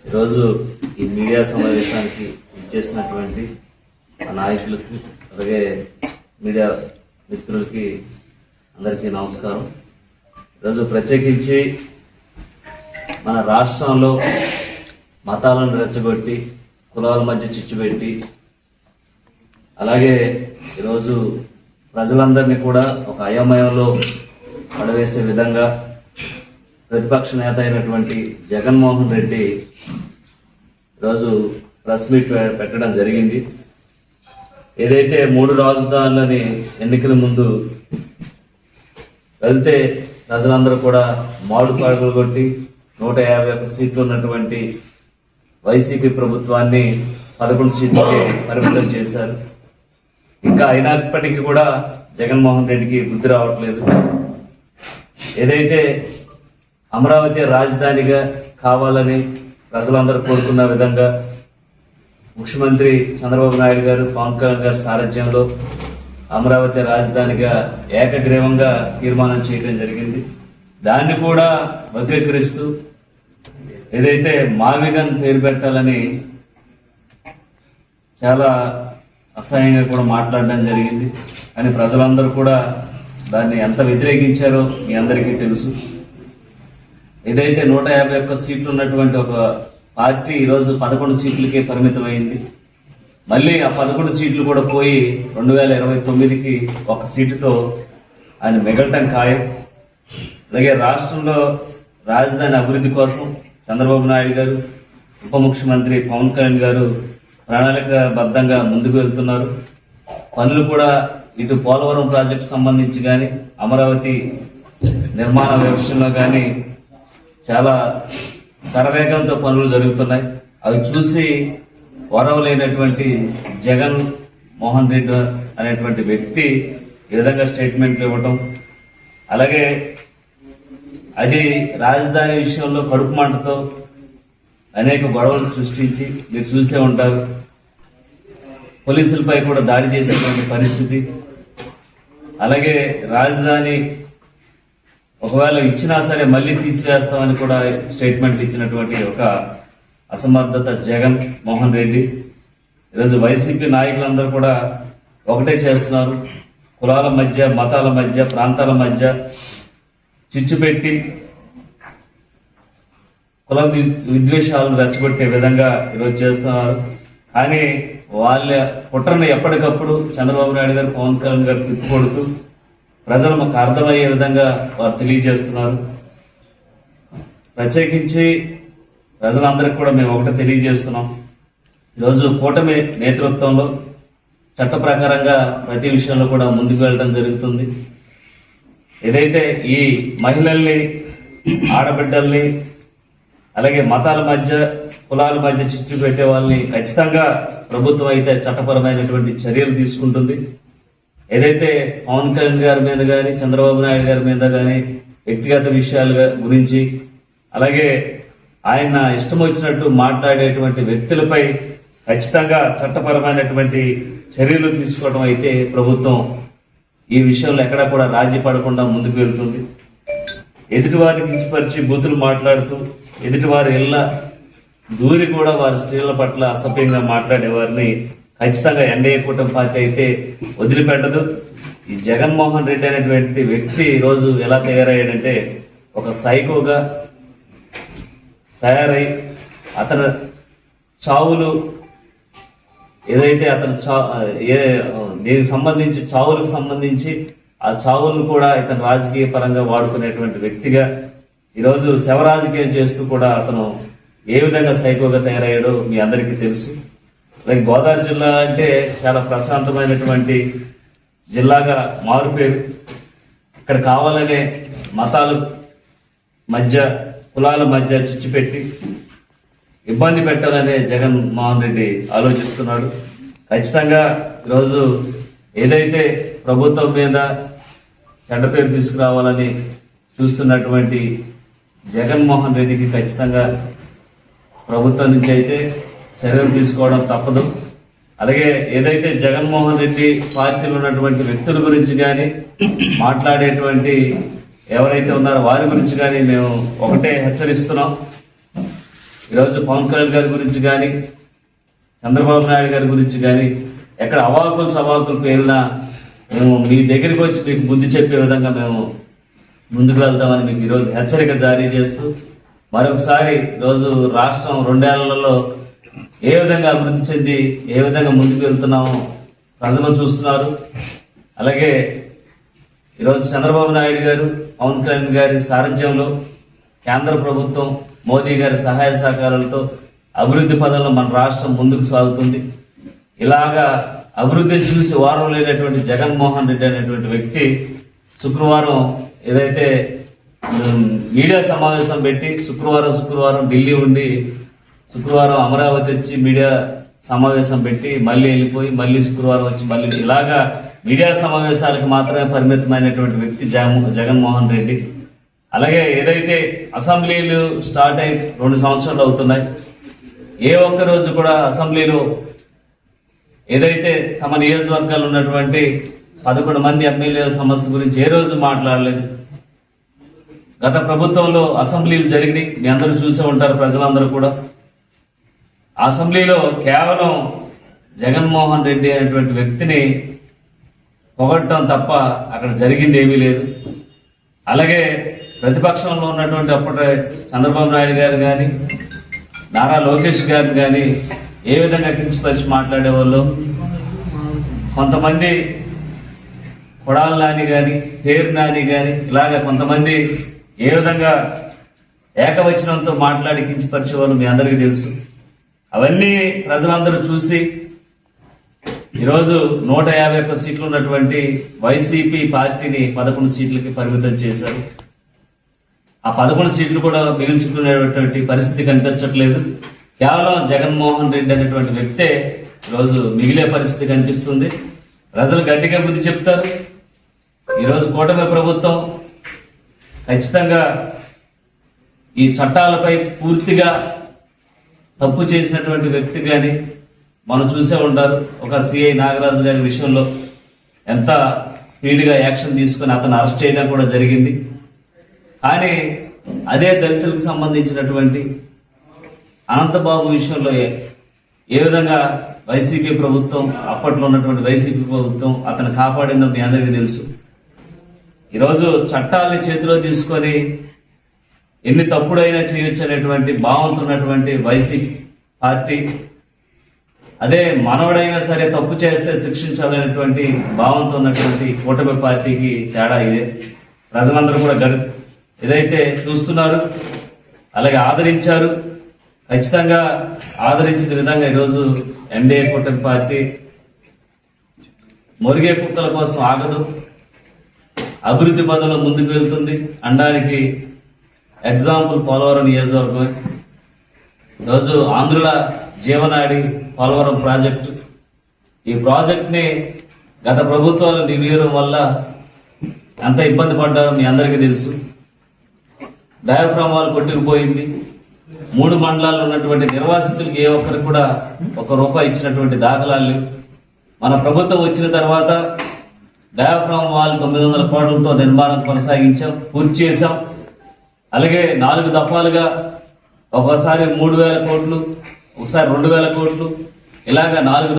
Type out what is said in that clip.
ఈరోజు ఈ మీడియా సమావేశానికి ఇచ్చేసినటువంటి నాయకులకు అలాగే మీడియా మిత్రులకి అందరికీ నమస్కారం. ఈరోజు ప్రత్యేకించి మన రాష్ట్రంలో మతాలను రెచ్చగొట్టి కులాల మధ్య చిచ్చుపెట్టి అలాగే ఈరోజు ప్రజలందరినీ కూడా ఒక అయోమయంలో పడవేసే విధంగా ప్రతిపక్ష నేత అయినటువంటి జగన్మోహన్ రెడ్డి ఈరోజు ప్రెస్ మీట్ పెట్టడం జరిగింది. ఏదైతే 3 రాజధానులని ఎన్నికల ముందు వెళ్తే ప్రజలందరూ కూడా మామిడి పరుగులు కొట్టి 151 సీట్లు ఉన్నటువంటి వైసీపీ ప్రభుత్వాన్ని 11 సీట్లకే పరిమితం చేశారు. ఇంకా అయినప్పటికీ కూడా జగన్మోహన్ రెడ్డికి బుద్ధి రావట్లేదు. ఏదైతే అమరావతి రాజధానిగా కావాలని ప్రజలందరూ కోరుకున్న విధంగా ముఖ్యమంత్రి చంద్రబాబు నాయుడు గారు, పవన్ కళ్యాణ్ గారి సారథ్యంలో అమరావతి రాజధానిగా ఏకగ్రీవంగా తీర్మానం చేయడం జరిగింది. దాన్ని కూడా వక్రీకరిస్తూ ఏదైతే మావిగన్ పేరు పెట్టాలని చాలా అసహ్యంగా కూడా మాట్లాడడం జరిగింది. కానీ ప్రజలందరూ కూడా దాన్ని ఎంత వ్యతిరేకించారో మీ అందరికీ తెలుసు. ఏదైతే 151 సీట్లు ఉన్నటువంటి ఒక పార్టీ ఈరోజు 11 సీట్లకే పరిమితమైంది. మళ్ళీ ఆ 11 సీట్లు కూడా పోయి 2029కి 1 సీటుతో ఆయన మిగలటం ఖాయం. అలాగే రాష్ట్రంలో రాజధాని అభివృద్ధి కోసం చంద్రబాబు నాయుడు గారు, ఉప ముఖ్యమంత్రి పవన్ కళ్యాణ్ గారు ప్రణాళికాబద్ధంగా ముందుకు వెళ్తున్నారు. పనులు కూడా ఇటు పోలవరం ప్రాజెక్టు సంబంధించి కానీ అమరావతి నిర్మాణ వ్యవస్థలో కానీ చాలా శరవేగంతో పనులు జరుగుతున్నాయి. అవి చూసి వరవలేనటువంటి జగన్ మోహన్ రెడ్డి అనేటువంటి వ్యక్తి ఈ విధంగా స్టేట్మెంట్లు ఇవ్వటం, అలాగే అది రాజధాని విషయంలో కడుపు మంటతో అనేక గొడవలు సృష్టించి మీరు చూసే ఉంటారు. పోలీసులపై కూడా దాడి చేసేటువంటి పరిస్థితి. అలాగే రాజధాని ఒకవేళ ఇచ్చినా సరే మళ్ళీ తీసివేస్తామని కూడా స్టేట్మెంట్లు ఇచ్చినటువంటి ఒక అసమర్థత జగన్ మోహన్ రెడ్డి. ఈరోజు వైసీపీ నాయకులందరూ కూడా ఒకటే చేస్తున్నారు. కులాల మధ్య, మతాల మధ్య, ప్రాంతాల మధ్య చిచ్చు పెట్టి కుల విద్వేషాలను రెచ్చగొట్టే విధంగా ఈరోజు చేస్తున్నారు. కానీ వాళ్ళ కుట్రను ఎప్పటికప్పుడు చంద్రబాబు నాయుడు గారు, పవన్ కళ్యాణ్ గారు తిప్పుకొడుతూ ప్రజలు మాకు అర్థమయ్యే విధంగా వారు తెలియజేస్తున్నారు. ప్రత్యేకించి ప్రజలందరికీ కూడా మేము ఒకటే తెలియజేస్తున్నాం. ఈరోజు కూటమి నేతృత్వంలో చట్ట ప్రకారంగా ప్రతి విషయంలో కూడా ముందుకు వెళ్ళడం జరుగుతుంది. ఏదైతే ఈ మహిళల్ని, ఆడబిడ్డల్ని, అలాగే మతాల మధ్య, కులాల మధ్య చిచ్చు పెట్టే వాళ్ళని ఖచ్చితంగా ప్రభుత్వం అయితే చట్టపరమైనటువంటి చర్యలు తీసుకుంటుంది. ఏదైతే పవన్ కళ్యాణ్ గారి మీద కానీ, చంద్రబాబు నాయుడు గారి మీద కానీ వ్యక్తిగత విషయాల గురించి, అలాగే ఆయన ఇష్టం వచ్చినట్టు మాట్లాడేటువంటి వ్యక్తులపై ఖచ్చితంగా చట్టపరమైనటువంటి చర్యలు తీసుకోవడం అయితే ప్రభుత్వం ఈ విషయంలో ఎక్కడా కూడా రాజీ పడకుండా ముందుకు వెళ్తుంది. ఎదుటివారిని కించపరిచి బూతులు మాట్లాడుతూ ఎదుటివారి ఇళ్ళ దూరి కూడా వారి స్త్రీల పట్ల అసభ్యంగా మాట్లాడే వారిని ఖచ్చితంగా ఎన్డీఏ కూటమి పార్టీ అయితే వదిలిపెట్టదు. ఈ జగన్మోహన్ రెడ్డి అనేటువంటి వ్యక్తి ఈరోజు ఎలా తయారయ్యాడంటే ఒక సైకోగా తయారై అతను చావులు ఏదైతే అతను దీనికి సంబంధించి చావులకు సంబంధించి ఆ చావులను కూడా ఇతను రాజకీయ పరంగా వాడుకునేటువంటి వ్యక్తిగా ఈరోజు శవ రాజకీయం చేస్తూ కూడా అతను ఏ విధంగా సైకోగా తయారయ్యాడో మీ అందరికీ తెలుసు. లైక్ గోదావరి జిల్లా అంటే చాలా ప్రశాంతమైనటువంటి జిల్లాగా మారుపేరు. ఇక్కడ కావాలనే మతాల మధ్య, కులాల మధ్య చిచ్చుపెట్టి ఇబ్బంది పెట్టాలనే జగన్ మోహన్ రెడ్డి ఆలోచిస్తున్నాడు. ఖచ్చితంగా ఈరోజు ఏదైతే ప్రభుత్వం మీద చెడ్డ పేరు తీసుకురావాలని చూస్తున్నటువంటి జగన్మోహన్ రెడ్డికి ఖచ్చితంగా ప్రభుత్వం నుంచి అయితే చర్యలు తీసుకోవడం తప్పదు. అలాగే ఏదైతే జగన్మోహన్ రెడ్డి పార్టీలో ఉన్నటువంటి వ్యక్తుల గురించి కానీ మాట్లాడేటువంటి ఎవరైతే ఉన్నారో వారి గురించి కానీ మేము ఒకటే హెచ్చరిస్తున్నాం. ఈరోజు పవన్ కళ్యాణ్ గారి గురించి కానీ చంద్రబాబు నాయుడు గారి గురించి కానీ ఎక్కడ అవాకులు సవాకులు పేరినా మేము మీ దగ్గరికి వచ్చి మీకు బుద్ధి చెప్పే విధంగా మేము ముందుకు వెళ్తామని మీకు ఈరోజు హెచ్చరిక జారీ చేస్తూ మరొకసారి ఈరోజు రాష్ట్రం 2 ఏళ్లలో ఏ విధంగా అభివృద్ధి చెంది ఏ విధంగా ముందుకు వెళ్తున్నామో ప్రజలు చూస్తున్నారు. అలాగే ఈరోజు చంద్రబాబు నాయుడు గారు పవన్ కళ్యాణ్ గారి సారథ్యంలో కేంద్ర ప్రభుత్వం మోదీ గారి సహాయ సహకారాలతో అభివృద్ధి పదంలో మన రాష్ట్రం ముందుకు సాగుతుంది. ఇలాగా అభివృద్ధిని చూసి వారం లేనటువంటి జగన్మోహన్ రెడ్డి అనేటువంటి వ్యక్తి శుక్రవారం ఏదైతే మీడియా సమావేశం పెట్టి శుక్రవారం ఢిల్లీ ఉండి శుక్రవారం అమరావతి వచ్చి మీడియా సమావేశం పెట్టి మళ్ళీ వెళ్ళిపోయి మళ్ళీ శుక్రవారం వచ్చి మళ్ళీ ఇలాగా మీడియా సమావేశాలకు మాత్రమే పరిమితమైనటువంటి వ్యక్తి జగన్మోహన్ రెడ్డి. అలాగే ఏదైతే అసెంబ్లీలు స్టార్ట్ అయి 2 సంవత్సరాలు అవుతున్నాయి, ఏ ఒక్క రోజు కూడా అసెంబ్లీలో ఏదైతే తమ నియోజకవర్గాల్లో ఉన్నటువంటి 11 మంది ఎమ్మెల్యేల సమస్య గురించి ఏ రోజు మాట్లాడలేదు. గత ప్రభుత్వంలో అసెంబ్లీలు జరిగినాయి, మీ అందరూ చూసే ఉంటారు ప్రజలందరూ కూడా. అసెంబ్లీలో కేవలం జగన్మోహన్ రెడ్డి అనేటువంటి వ్యక్తిని పొగడటం తప్ప అక్కడ జరిగింది ఏమీ లేదు. అలాగే ప్రతిపక్షంలో ఉన్నటువంటి అప్పటి చంద్రబాబు నాయుడు గారు కానీ నారా లోకేష్ గారిని కానీ ఏ విధంగా కించపరిచి మాట్లాడేవాళ్ళు, కొంతమంది కొడాల నాని కానీ పేరు నాని కానీ ఇలాగ కొంతమంది ఏ విధంగా ఏకవచనంతో మాట్లాడి కించపరిచేవాళ్ళు మీ అందరికీ తెలుసు. అవన్నీ ప్రజలందరూ చూసి ఈరోజు 151 సీట్లు ఉన్నటువంటి వైసీపీ పార్టీని 11 సీట్లకి పరిమితం చేశారు. ఆ 11 సీట్లు కూడా మిగిల్చుకునేటువంటి పరిస్థితి కనిపించట్లేదు. కేవలం జగన్మోహన్ రెడ్డి అనేటువంటి వ్యక్తే ఈరోజు మిగిలే పరిస్థితి కనిపిస్తుంది. ప్రజలు గట్టిగా బుద్ధి చెప్తారు. ఈరోజు కూటమి ప్రభుత్వం ఖచ్చితంగా ఈ చట్టాలపై పూర్తిగా తప్పు చేసినటువంటి వ్యక్తి కానీ మనం చూసే ఉంటారు. ఒక సిఐ నాగరాజు గారి విషయంలో ఎంత స్పీడ్గా యాక్షన్ తీసుకొని అతను అరెస్ట్ చేయడం కూడా జరిగింది. కానీ అదే దళితులకు సంబంధించినటువంటి అనంతబాబు విషయంలో ఏ విధంగా వైసీపీ ప్రభుత్వం అప్పట్లో ఉన్నటువంటి వైసీపీ ప్రభుత్వం అతను కాపాడిందో మీ అందరికీ తెలుసు. ఈరోజు చట్టాలని చేతిలో తీసుకొని ఎన్ని తప్పుడైనా చేయొచ్చు అనేటువంటి భావంతో ఉన్నటువంటి వైసీపీ పార్టీ, అదే మనవడైనా సరే తప్పు చేస్తే శిక్షించాలనేటువంటి భావంతో ఉన్నటువంటి కూటమి పార్టీకి తేడా ఇదే. ప్రజలందరూ కూడా ఏదైతే చూస్తున్నారు అలాగే ఆదరించారు. ఖచ్చితంగా ఆదరించిన విధంగా ఈరోజు ఎన్డీఏ కూటమి పార్టీ మురిగే కుక్కల కోసం ఆగదు, అభివృద్ధి పదంలో ముందుకు వెళ్తుంది అనడానికి ఎగ్జాంపుల్ పోలవరం నియోజకవర్గం. ఈరోజు ఆంధ్రుల జీవనాడి పోలవరం ప్రాజెక్టు. ఈ ప్రాజెక్ట్ని గత ప్రభుత్వాలు నిర్వీర్యం వల్ల ఎంత ఇబ్బంది పడ్డారో మీ అందరికీ తెలుసు. డయాఫ్రామ్ వాల్ కొట్టుకుపోయింది. 3 మండలాల్లో ఉన్నటువంటి నిర్వాసితులకు ఏ ఒక్కరికి కూడా ₹1 ఇచ్చినటువంటి దాఖలాలు లేవు. మన ప్రభుత్వం వచ్చిన తర్వాత డయాఫ్రామ్ వాల్ 900 కోట్లతో నిర్మాణం కొనసాగించాం, పూర్తి చేశాం. అలాగే 4 దఫాలుగా ఒకసారి 3,000 కోట్లు, ఒకసారి 2,000 కోట్లు, ఇలాగా 4